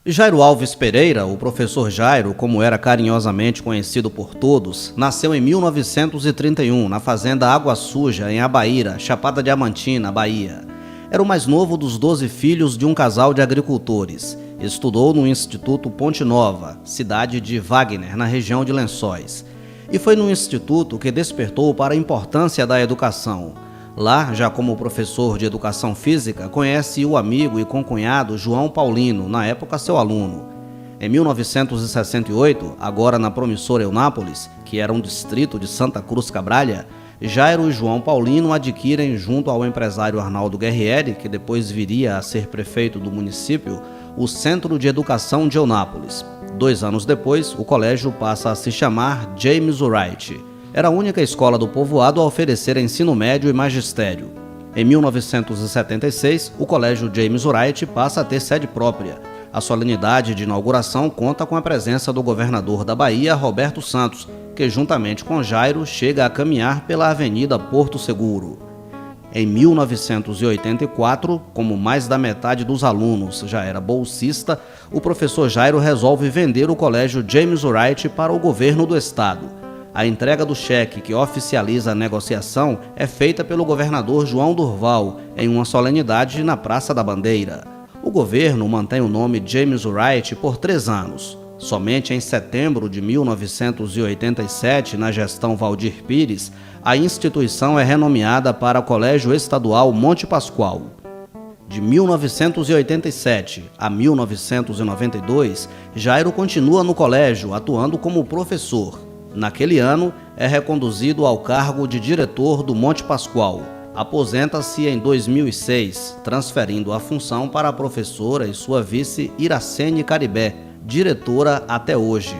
Jairo Alves Pereira, o professor Jairo, como era carinhosamente conhecido por todos, nasceu em 1931 na fazenda Água Suja, em Abaíra, Chapada Diamantina, Bahia. Era o mais novo dos 12 filhos de um casal de agricultores. Estudou no Instituto Ponte Nova, cidade de Wagner, na região de Lençóis. E foi no instituto que despertou para a importância da educação. Lá, já como professor de educação física, conhece o amigo e concunhado João Paulino, na época seu aluno. Em 1968, agora na promissora Eunápolis, que era um distrito de Santa Cruz Cabralha, Jairo e João Paulino adquirem, junto ao empresário Arnaldo Guerrieri, que depois viria a ser prefeito do município, o Centro de Educação de Eunápolis. 2 anos depois, o colégio passa a se chamar James Wright. Era a única escola do povoado a oferecer ensino médio e magistério. Em 1976, o colégio James Wright passa a ter sede própria. A solenidade de inauguração conta com a presença do governador da Bahia, Roberto Santos, que juntamente com Jairo chega a caminhar pela Avenida Porto Seguro. Em 1984, como mais da metade dos alunos já era bolsista, o professor Jairo resolve vender o colégio James Wright para o governo do estado. A entrega do cheque que oficializa a negociação é feita pelo governador João Durval em uma solenidade na Praça da Bandeira. O governo mantém o nome James Wright por 3 anos. Somente em setembro de 1987, na gestão Valdir Pires, a instituição é renomeada para Colégio Estadual Monte Pascoal. De 1987 a 1992, Jairo continua no colégio, atuando como professor. Naquele ano, é reconduzido ao cargo de diretor do Monte Pascoal. Aposenta-se em 2006, transferindo a função para a professora e sua vice Iracene Caribé, diretora até hoje.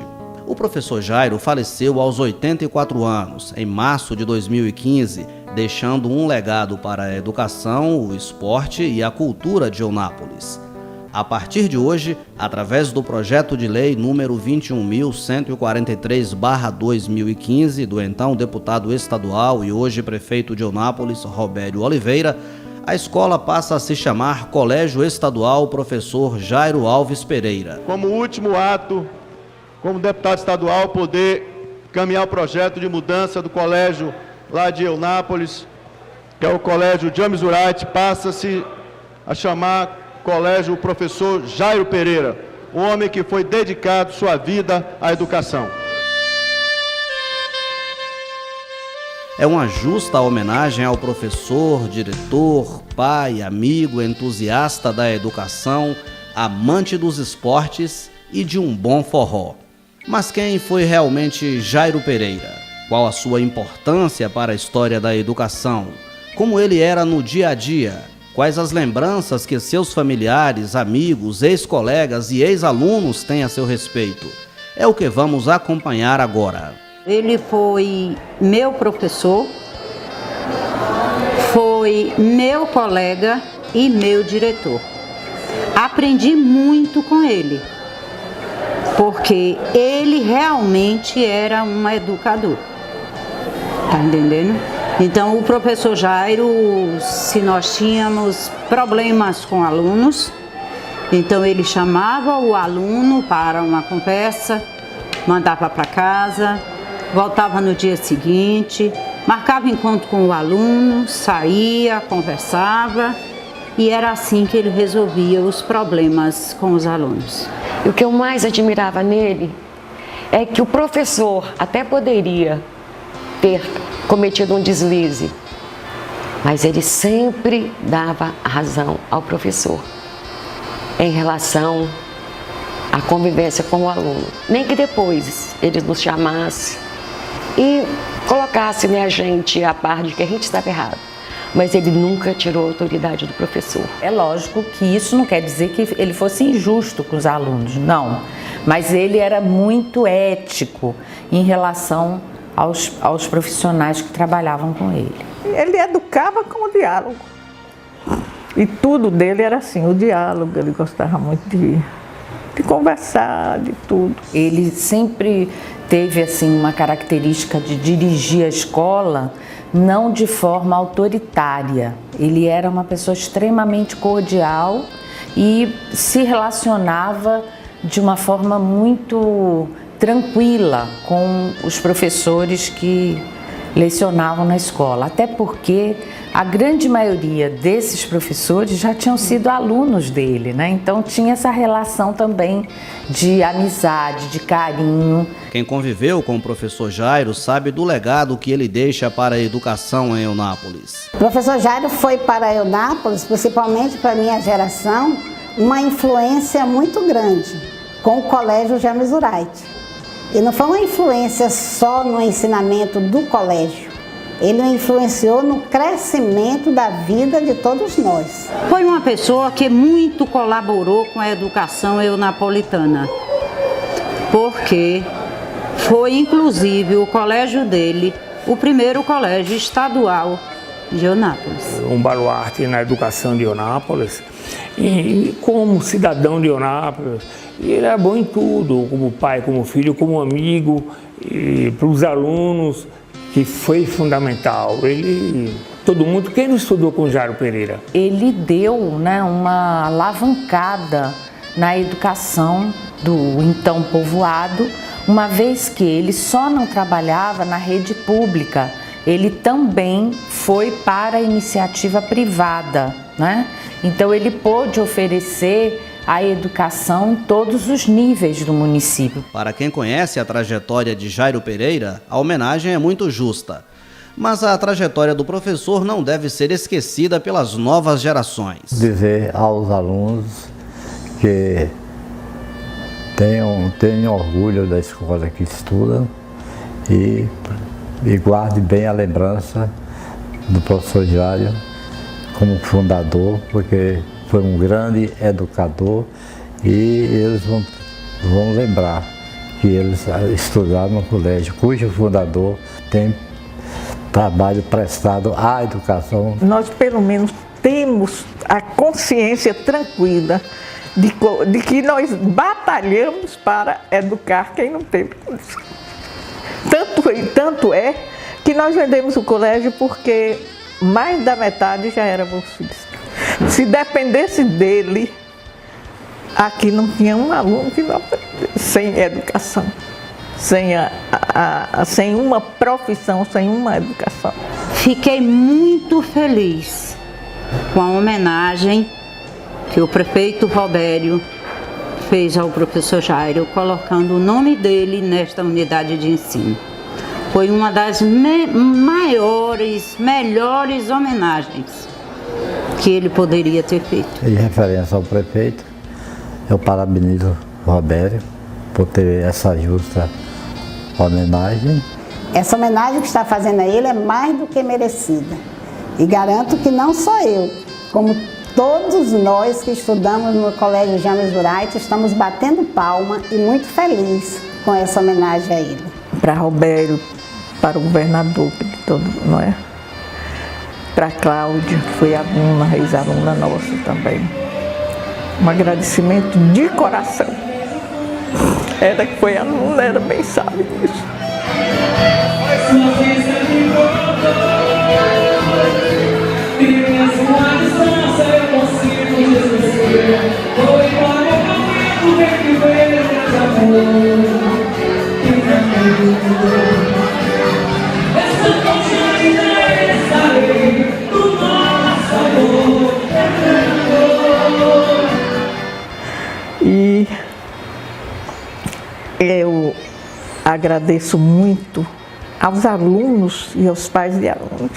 O professor Jairo faleceu aos 84 anos, em março de 2015, deixando um legado para a educação, o esporte e a cultura de Eunápolis. A partir de hoje, através do projeto de lei número 21.143/2015, do então deputado estadual e hoje prefeito de Eunápolis, Robério Oliveira, a escola passa a se chamar Colégio Estadual Professor Jairo Alves Pereira. Como último ato, como deputado estadual, poder caminhar o projeto de mudança do colégio lá de Eunápolis, que é o Colégio James Wright, passa-se a chamar Colégio Professor Jairo Pereira, um homem que foi dedicado sua vida à educação. É uma justa homenagem ao professor, diretor, pai, amigo, entusiasta da educação, amante dos esportes e de um bom forró. Mas quem foi realmente Jairo Pereira? Qual a sua importância para a história da educação? Como ele era no dia a dia? Quais as lembranças que seus familiares, amigos, ex-colegas e ex-alunos têm a seu respeito? É o que vamos acompanhar agora. Ele foi meu professor, foi meu colega e meu diretor. Aprendi muito com ele, porque ele realmente era um educador. Tá entendendo? Então, o professor Jairo, se nós tínhamos problemas com alunos, então ele chamava o aluno para uma conversa, mandava para casa, voltava no dia seguinte, marcava encontro com o aluno, saía, conversava, e era assim que ele resolvia os problemas com os alunos. E o que eu mais admirava nele é que o professor até poderia ter cometido um deslize, mas ele sempre dava razão ao professor em relação à convivência com o aluno. Nem que depois ele nos chamasse e colocasse a gente a par de que a gente estava errado, mas ele nunca tirou a autoridade do professor. É lógico que isso não quer dizer que ele fosse injusto com os alunos, não, mas ele era muito ético em relação aos profissionais que trabalhavam com ele. Ele educava com o diálogo. E tudo dele era assim, o diálogo. Ele gostava muito de conversar, de tudo. Ele sempre teve assim, uma característica de dirigir a escola não de forma autoritária. Ele era uma pessoa extremamente cordial e se relacionava de uma forma muito tranquila com os professores que lecionavam na escola, até porque a grande maioria desses professores já tinham sido alunos dele, né? Então tinha essa relação também de amizade, de carinho. Quem conviveu com o professor Jairo sabe do legado que ele deixa para a educação em Eunápolis. O professor Jairo foi para Eunápolis, principalmente para a minha geração, uma influência muito grande com o Colégio James Wright. E não foi uma influência só no ensinamento do colégio, ele influenciou no crescimento da vida de todos nós. Foi uma pessoa que muito colaborou com a educação eunapolitana, porque foi inclusive o colégio dele, o primeiro colégio estadual de Eunápolis. Um baluarte na educação de Eunápolis, e como cidadão de Eunápolis, ele era bom em tudo, como pai, como filho, como amigo, e para os alunos, que foi fundamental. Todo mundo, quem não estudou com Jairo Pereira? Ele deu, né, uma alavancada na educação do então povoado, uma vez que ele só não trabalhava na rede pública, ele também foi para a iniciativa privada, né? Então ele pôde oferecer a educação em todos os níveis do município. Para quem conhece a trajetória de Jairo Pereira, a homenagem é muito justa. Mas a trajetória do professor não deve ser esquecida pelas novas gerações. Dizer aos alunos que tenham orgulho da escola que estudam e guarde bem a lembrança do professor Jairo como fundador, porque foi um grande educador e eles vão lembrar que eles estudaram no colégio, cujo fundador tem trabalho prestado à educação. Nós, pelo menos, temos a consciência tranquila de que nós batalhamos para educar quem não teve condição. Tanto é que nós vendemos o colégio porque mais da metade já era bolsista. Se dependesse dele, aqui não tinha um aluno que não aprendesse sem educação, sem uma profissão, sem uma educação. Fiquei muito feliz com a homenagem que o prefeito Robério fez ao professor Jairo, colocando o nome dele nesta unidade de ensino. Foi uma das melhores homenagens que ele poderia ter feito. Em referência ao prefeito, eu parabenizo o Robério por ter essa justa homenagem. Essa homenagem que está fazendo a ele é mais do que merecida. E garanto que não só eu, como todos nós que estudamos no Colégio James Wright, estamos batendo palma e muito felizes com essa homenagem a ele. Para Robério, para o governador, não é? Para Cláudia, que foi aluna, ex-aluna nossa também. Um agradecimento de coração. Ela que foi aluna, ela bem sabe disso. E eu agradeço muito aos alunos e aos pais de alunos,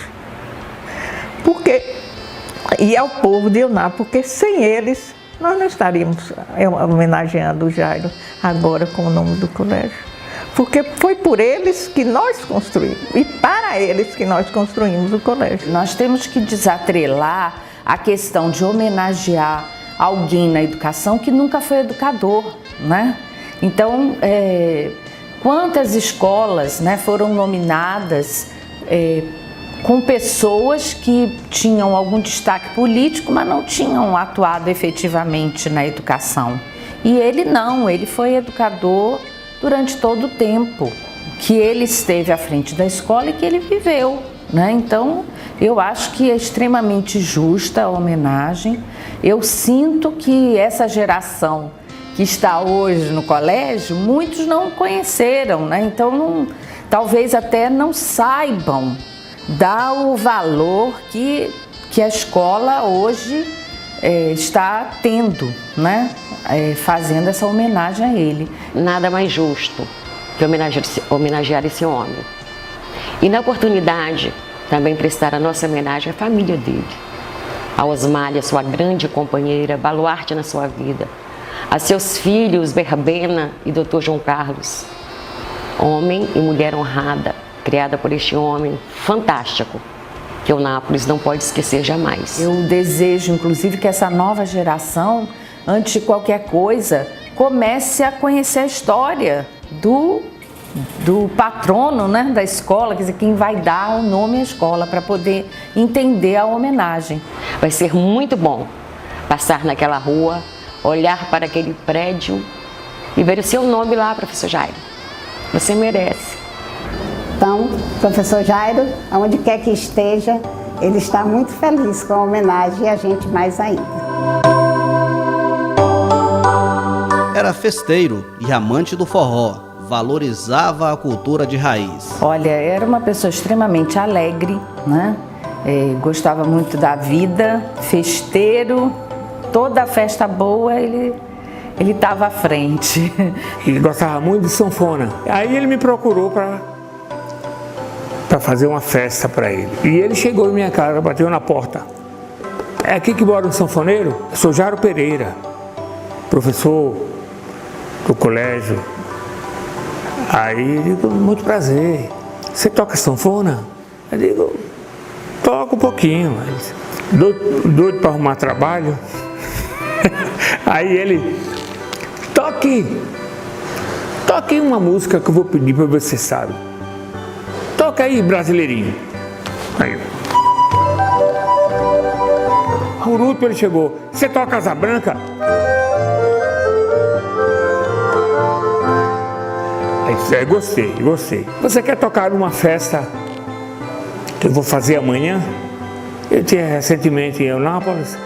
e ao povo de Eunápolis, porque sem eles nós não estaríamos homenageando o Jairo agora com o nome do colégio. Porque foi por eles que nós construímos e para eles que nós construímos o colégio. Nós temos que desatrelar a questão de homenagear alguém na educação que nunca foi educador, né? Então, quantas escolas, né, foram nominadas com pessoas que tinham algum destaque político, mas não tinham atuado efetivamente na educação. E ele não, ele foi educador durante todo o tempo que ele esteve à frente da escola e que ele viveu, né? Então, eu acho que é extremamente justa a homenagem. Eu sinto que essa geração que está hoje no colégio, muitos não conheceram, né? Então, talvez até não saibam dar o valor que a escola hoje está tendo, né? Fazendo essa homenagem a ele. Nada mais justo que homenagear esse homem. E na oportunidade, também prestar a nossa homenagem à família dele. A Osmália, sua grande companheira, baluarte na sua vida. A seus filhos, Verbena e Dr. João Carlos. Homem e mulher honrada, criada por este homem fantástico, que Eunápolis não pode esquecer jamais. Eu desejo, inclusive, que essa nova geração, antes de qualquer coisa, comece a conhecer a história do patrono, né, da escola, quer dizer, quem vai dar o nome à escola, para poder entender a homenagem. Vai ser muito bom passar naquela rua, olhar para aquele prédio e ver o seu nome lá, professor Jairo. Você merece. Então, professor Jairo, aonde quer que esteja, ele está muito feliz com a homenagem e a gente mais ainda. Era festeiro e amante do forró, valorizava a cultura de raiz. Olha, era uma pessoa extremamente alegre, né? Gostava muito da vida, festeiro, toda festa boa ele estava à frente. Ele gostava muito de sanfona. Aí ele me procurou para fazer uma festa para ele. E ele chegou em minha casa, bateu na porta. É aqui que mora um sanfoneiro? Eu sou Jairo Pereira, professor do colégio. Aí eu digo, muito prazer. Você toca sanfona? Eu digo, toco um pouquinho, mas doido para arrumar trabalho. Aí ele, toque uma música que eu vou pedir para você, sabe? Toca aí, brasileirinho. Aí. Por último ele chegou, você toca Asa Branca? Aí, gostei. Você quer tocar numa festa que eu vou fazer amanhã? Eu tinha recentemente em Eunápolis.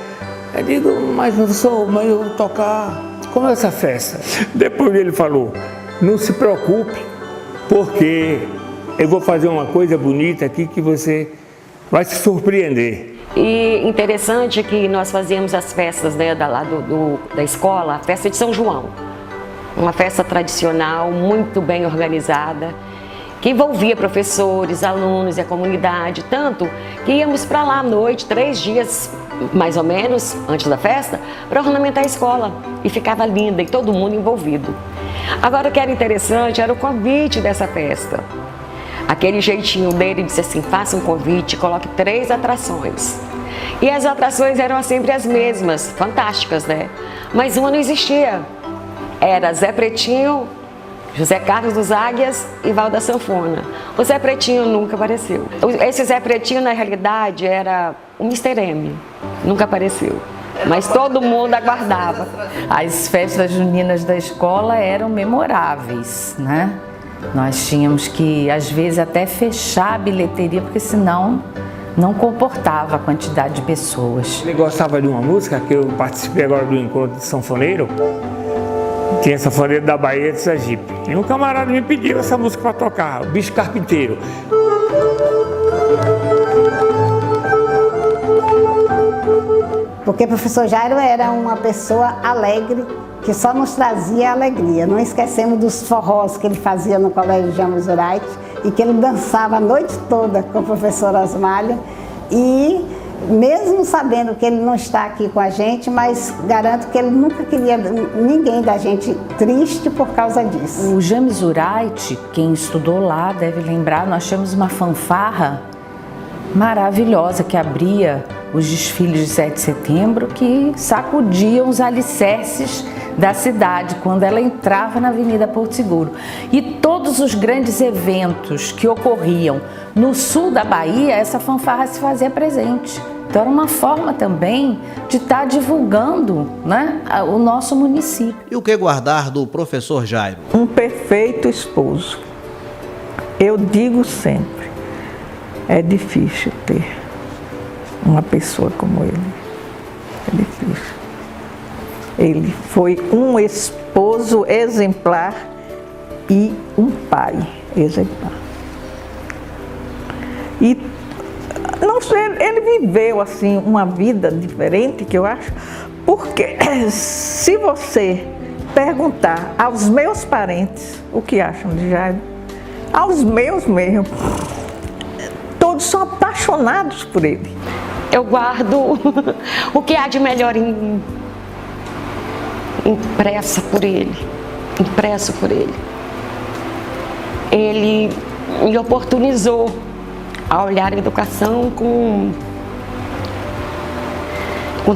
Eu digo, mas professor, eu vou tocar. Como é essa festa? Depois ele falou, não se preocupe, porque eu vou fazer uma coisa bonita aqui que você vai se surpreender. E interessante que nós fazíamos as festas, né, da escola, a festa de São João. Uma festa tradicional, muito bem organizada, que envolvia professores, alunos e a comunidade, tanto que íamos para lá à noite, 3 dias mais ou menos, antes da festa, para ornamentar a escola. E ficava linda e todo mundo envolvido. Agora o que era interessante era o convite dessa festa. Aquele jeitinho dele disse assim, faça um convite, coloque 3 atrações. E as atrações eram sempre as mesmas, fantásticas, né? Mas uma não existia. Era Zé Pretinho, José Carlos dos Águias e Val da Sanfona. O Zé Pretinho nunca apareceu. Esse Zé Pretinho, na realidade, era o Mr. M. Nunca apareceu. Mas todo mundo aguardava. As festas juninas da escola eram memoráveis, né? Nós tínhamos que, às vezes, até fechar a bilheteria, porque senão não comportava a quantidade de pessoas. Ele gostava de uma música, que eu participei agora do encontro de sanfoneiro. Tinha sanfoneiro da Bahia de Sergipe. E um camarada me pediu essa música para tocar, o Bicho Carpinteiro. Porque o professor Jairo era uma pessoa alegre, que só nos trazia alegria. Não esquecemos dos forrós que ele fazia no Colégio James Wright e que ele dançava a noite toda com o professor Osmália. E mesmo sabendo que ele não está aqui com a gente, mas garanto que ele nunca queria ninguém da gente triste por causa disso. O James Wright, quem estudou lá deve lembrar, nós tínhamos uma fanfarra maravilhosa que abria os desfiles de 7 de setembro, que sacudiam os alicerces da cidade quando ela entrava na Avenida Porto Seguro. E todos os grandes eventos que ocorriam no sul da Bahia, essa fanfarra se fazia presente. Então era uma forma também de estar divulgando, né, o nosso município. E o que guardar do professor Jairo? Um perfeito esposo. Eu digo sempre, É difícil ter uma pessoa como ele. É difícil. Ele foi um esposo exemplar e um pai exemplar. E não sei, ele viveu assim uma vida diferente, que eu acho, porque se você perguntar aos meus parentes o que acham de Jairo, aos meus mesmo, todos são apaixonados por ele. Eu guardo o que há de melhor em mim, impresso por ele. Ele me oportunizou a olhar a educação com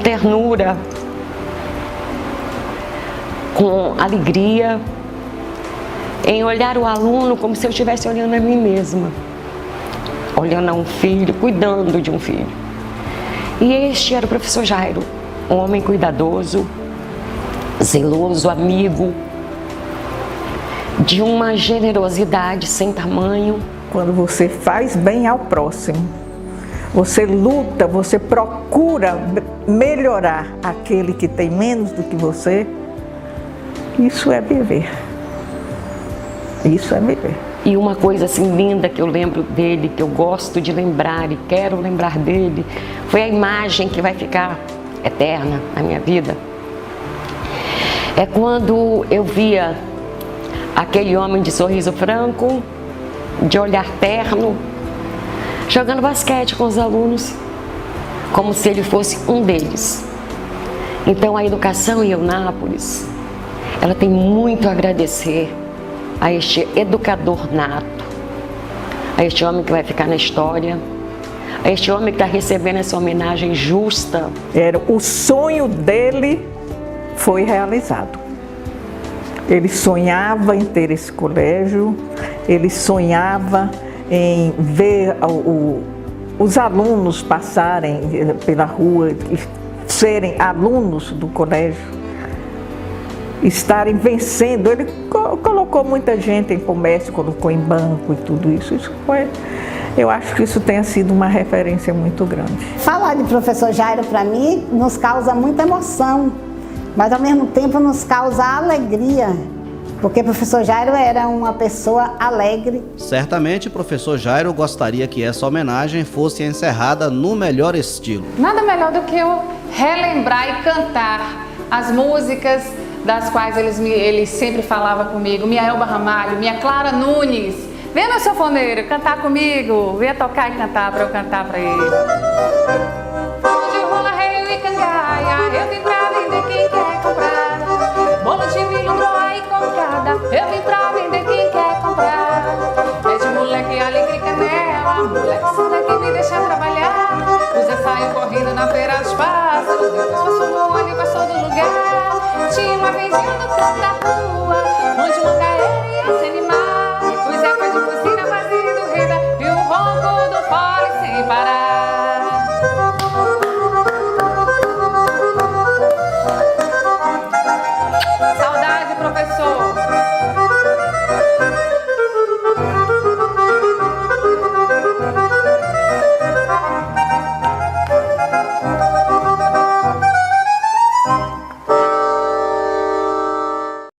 ternura, com alegria, em olhar o aluno como se eu estivesse olhando a mim mesma, olhando a um filho, cuidando de um filho. E este era o professor Jairo, um homem cuidadoso, zeloso, amigo, de uma generosidade sem tamanho. Quando você faz bem ao próximo, você luta, você procura melhorar aquele que tem menos do que você, isso é viver. Isso é viver. E uma coisa assim linda que eu lembro dele, que eu gosto de lembrar e quero lembrar dele, foi a imagem que vai ficar eterna na minha vida. É quando eu via aquele homem de sorriso franco, de olhar terno, jogando basquete com os alunos, como se ele fosse um deles. Então a educação em Eunápolis, ela tem muito a agradecer a este educador nato, a este homem que vai ficar na história, a este homem que está recebendo essa homenagem justa. O sonho dele foi realizado. Ele sonhava em ter esse colégio, ele sonhava em ver os alunos passarem pela rua e serem alunos do colégio, estarem vencendo. Ele colocou muita gente em comércio, colocou em banco e tudo isso. Eu acho que isso tenha sido uma referência muito grande. Falar de professor Jairo, para mim, nos causa muita emoção, mas ao mesmo tempo nos causa alegria, porque o professor Jairo era uma pessoa alegre. Certamente o professor Jairo gostaria que essa homenagem fosse encerrada no melhor estilo. Nada melhor do que eu relembrar e cantar as músicas das quais ele sempre falava comigo, minha Elba Ramalho, minha Clara Nunes. Vem, meu sanfoneiro, cantar comigo, venha tocar e cantar para eu cantar para ele. Onde rola rei e cangaia, eu vim pra vender quem quer comprar. Bolo de milho, broa e cocada, eu vim pra vender quem quer comprar. É de moleque, alegre e canela, moleque surda que me deixa trabalhar. O Zé saiu correndo na feira dos pássaros, depois passou no ano e passou do lugar. Tinha uma vendinha no canto da rua.